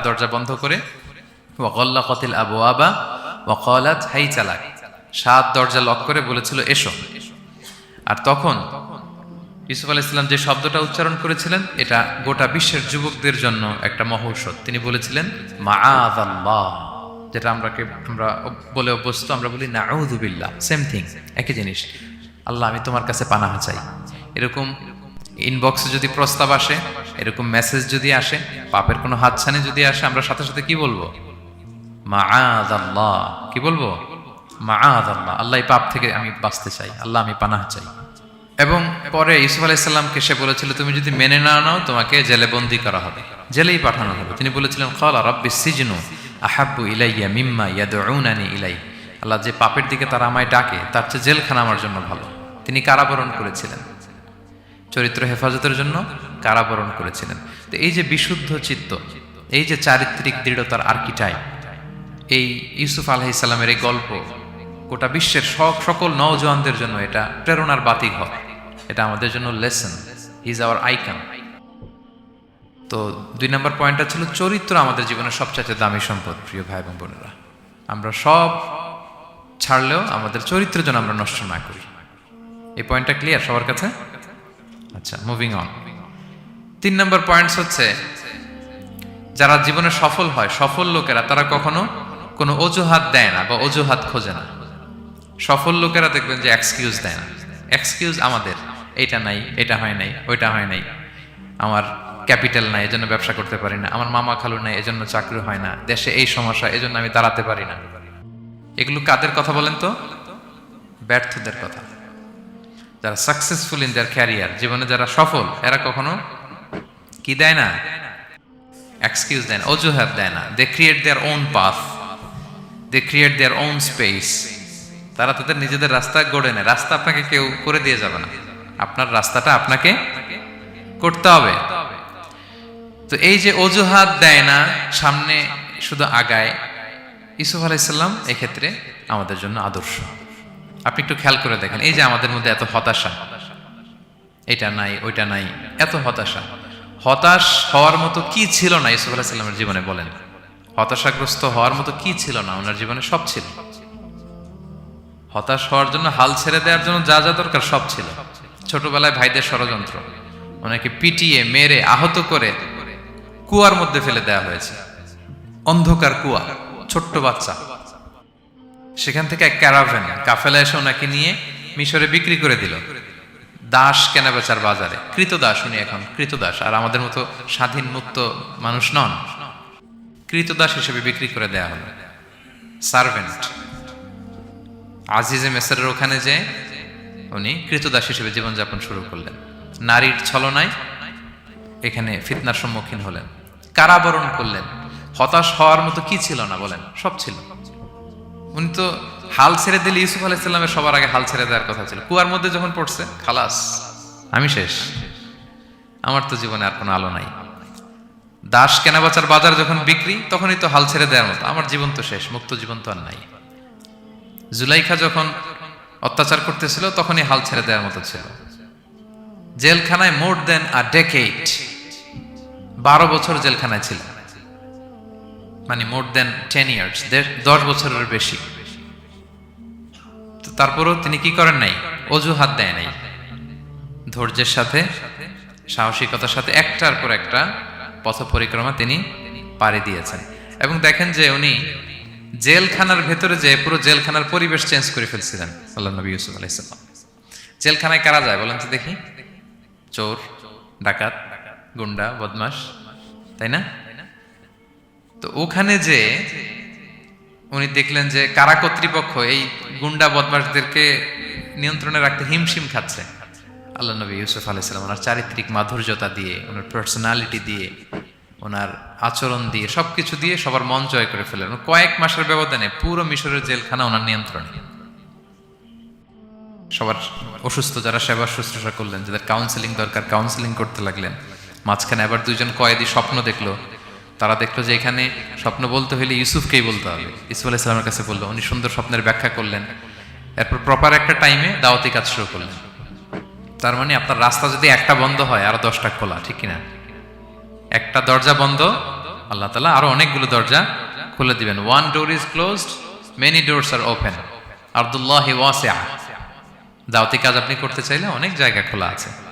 দরজা বন্ধ করে ওয়াগাল্লাকাতিল আবওয়াবা ওয়া ক্বালাত হাইতা লাক, 7 দরজা লক করে বলেছিল এসো। আর তখন ইউসুফ আলাইহিস সালাম যে শব্দটা উচ্চারণ করেছিলেন এটা গোটা বিশ্বের যুবকদের জন্য একটা মহৌষধ। তিনি বলেছিলেন মাআযাল্লাহ, যেটা আমরা বলে অভ্যস্ত, আমরা বলি নাউযু বিল্লাহ, সেম থিং, একই জিনিস। আল্লাহ আমি তোমার কাছে পানাহ চাই। এরকম ইনবক্সে যদি প্রস্তাব আসে, এরকম মেসেজ যদি আসে, পাপের কোনো হাতছানি যদি আসে, আমরা সাথে সাথে কি বলবো? মাআযাল্লাহ। কি বলবো? মাআযাল্লাহ, আল্লাহ এই পাপ থেকে আমি বাঁচতে চাই, আল্লাহ আমি পানাহ চাই। এবং পরে ইউসুফ আলাইহিস সালামকে সে বলেছিল তুমি যদি মেনে না নাও তোমাকে জেলে বন্দী করা হবে, জেলেই পাঠানো হবে। তিনি বলেছিলেন ক্বালা রাব্বিস সিজনু আহাব্বু ইলাইয়া মিম্মা ইয়াদউনানি ইলাই, আল্লাহ যে পাপের দিকে তারা আমায় ডাকে তার চেয়ে জেলখানা আমার জন্য ভালো। তিনি কারাবরণ করেছিলেন, চরিত্র হেফাজতের জন্য কারাবরণ করেছিলেন। তো এই যে বিশুদ্ধ চিত্ত, এই যে চারিত্রিক দৃঢ়তার আর্কিটাইপ, এই ইউসুফ আলাইহিস সালামের এই গল্প গোটা বিশ্বের সকল নওজওয়ানদের জন্য এটা প্রেরণার বাতিঘর, এটা আমাদের জন্য lesson. He is our icon. তো 2 নম্বর পয়েন্টটা ছিল চরিত্র আমাদের জীবনের সবচেয়ে দামি সম্পদ। প্রিয় ভাই এবং বোনেরা, আমরা সব ছাড়লেও আমাদের চরিত্রের জন্য আমরা নষ্ট না করি। এই পয়েন্টটা ক্লিয়ার সবার কাছে? আচ্ছা, মুভিং অন। 3 নম্বর পয়েন্টস হচ্ছে যারা জীবনে সফল হয়, সফল লোকেরা তারা কখনো কোনো অজুহাত দেয় না বা অজুহাত খোঁজে না। সফল লোকেরা দেখবেন যে এক্সকিউজ দেয় না। এক্সকিউজ আমাদের, এইটা নাই, এটা হয় নাই, ওইটা হয় নাই, আমার ক্যাপিটাল নাই এজন্য ব্যবসা করতে পারি না, আমার মামা খালু নাই এজন্য চাকরি হয় না, দেশে এই সমস্যা এজন্য আমি দাঁড়াতে পারি না। এগুলো কাদের কথা বলেন তো? ব্যর্থদের কথা। যারা সাকসেসফুল ইন দেয়ার ক্যারিয়ার, জীবনে যারা সফল, এরা কখনো কি দেয় না? এক্সকিউজ দেয় না, অজুহাত দেয় না। They create their own path, they create their own space. তারা তাদের নিজেদের রাস্তা গড়ে নেয়। রাস্তা আপনাকে কেউ করে দিয়ে যাবে না, আপনার রাস্তাটা আপনাকে করতে হবে। তো এই যে অজুহাত দেয় না, সামনে শুধু আগায়, ইউসুফ আলাইহিস সালাম এক্ষেত্রে আমাদের জন্য আদর্শ। আপনি একটু খেয়াল করে দেখেন, এই যে আমাদের মধ্যে এত হতাশা, এটা নাই ওইটা নাই, এত হতাশা, হতাশ হওয়ার মতো কি ছিল না ইউসুফ আলাইহিস সালামের জীবনে? বলেন, হতাশাগ্রস্ত হওয়ার মতো কি ছিল না? ওনার জীবনে সব ছিল। হতাশ হওয়ার জন্য, হাল ছেড়ে দেওয়ার জন্য যা যা দরকার সব ছিল। ছোটবেলায় ভাইদের ষড়যন্ত্র, ওনাকে পিটিয়ে মেরে আহত করে কুয়ার মধ্যে ফেলে দেওয়া হয়েছে, অন্ধকার কুয়া, ছোট্ট বাচ্চা। সেখান থেকে এক ক্যারাভ্যান কাফেলা এসে ওনাকে নিয়ে মিশরে বিক্রি করে দিল, দাস কেনাবেচার বাজারে। কৃতদাস, উনি এখন কৃতদাস। আর আমাদের মতো স্বাধীন মুক্ত মানুষ নন, কৃতদাস হিসেবে বিক্রি করে দেয়া হলো, সার্ভেন্ট। আজিজে মেসরের ওখানে যে উনি কৃতদাস হিসেবে জীবনযাপন শুরু করলেন। নারীর ছলনায় এখানে ফিতনার সম্মুখীন হলেন, কারাবরণ করলেন। হতাশ হওয়ার মতো কি ছিল না? বলেন, সব ছিল। উনি তো হাল ছেড়ে দিলে, ইউসুফ আলাইহিস সালামের সবার আগে হাল ছেড়ে দেওয়ার কথা ছিল। কুয়ার মধ্যে যখন পড়ছে, খালাস, আমি শেষ, আমার তো জীবনে আর কোনো আলো নাই। দাস কেনাবেচার বাজার যখন বিক্রি, তখনই তো হাল ছেড়ে দেওয়ার মতো, আমার জীবন তো শেষ, মুক্ত জীবন তো আর নাই। জুলাইখা যখন অত্যাচার করতেছিল, তখনই হাল ছেড়ে দেওয়ার মতো ছিল। জেলখানায় মোর দেন আ ডেকেড, 12 বছর জেলখানায় ছিল, মানে মোর দেন 10 ইয়ার্স, 10 বছরের বেশি। তারপরও তিনি কি করেন নাই? অজুহাত দেয় নাই। ধৈর্যের সাথে, সাহসিকতার সাথে একটার পর একটা পথ পরিক্রমা তিনি পাড়ি দিয়েছেন। এবং দেখেন যে উনি জেলখানার ভেতরে যে পুরো জেলখানার পরিবেশ চেঞ্জ করে ফেলছিলেন আল্লাহর নবী ইউসুফ আলাইহিস সালাম। জেলখানায় কারা যায় বলেন তো দেখি? চোর, ডাকাত, গুন্ডা, বদমাশ, তাই না? তো ওখানে যে উনি দেখলেন যে কারা কর্তৃপক্ষ এই গুন্ডা বদমাশদেরকে নিয়ন্ত্রণে রাখতে হিমশিম খাচ্ছে। আল্লাহ নবী ইউসুফ আলাইহিস সালাম ওনার চারিত্রিক মাধুর্যতা দিয়ে, ওনার পার্সোনালিটি দিয়ে, ওনার আচরণ দিয়ে, সবকিছু দিয়ে সবার মন জয় করে ফেলেন। কয়েক মাসের ব্যবধানে পুরো মিশরের জেলখানা ওনার নিয়ন্ত্রণে। সবার অসুস্থ যারা সেবা শুশ্রূষা করলেন, যাদের কাউন্সেলিং দরকার কাউন্সেলিং করতে লাগলেন। মাঝখানে আবার 2জন কয়েদি স্বপ্ন দেখলো, তারা দেখলো যে এখানে স্বপ্ন বলতে হলে ইউসুফকেই বলতে হবে। ইউসুফ আলাইহিস সালামের কাছে বললো, উনি সুন্দর স্বপ্নের ব্যাখ্যা করলেন। এরপর প্রপার একটা টাইমে দাওয়াতি কাজ শুরু করলেন। তার মানে আপনার রাস্তা যদি একটা বন্ধ হয়, আরো 10টা খোলা, ঠিক কিনা? একটা দরজা বন্ধ, আল্লাহ তাআলা আরো অনেকগুলো দরজা খুলে দিবেন। One door is closed, many doors are open. আরদুল্লাহি ওয়াসিআ। দাওয়াতি কাজ আপনি করতে চাইলে অনেক জায়গা খোলা আছে।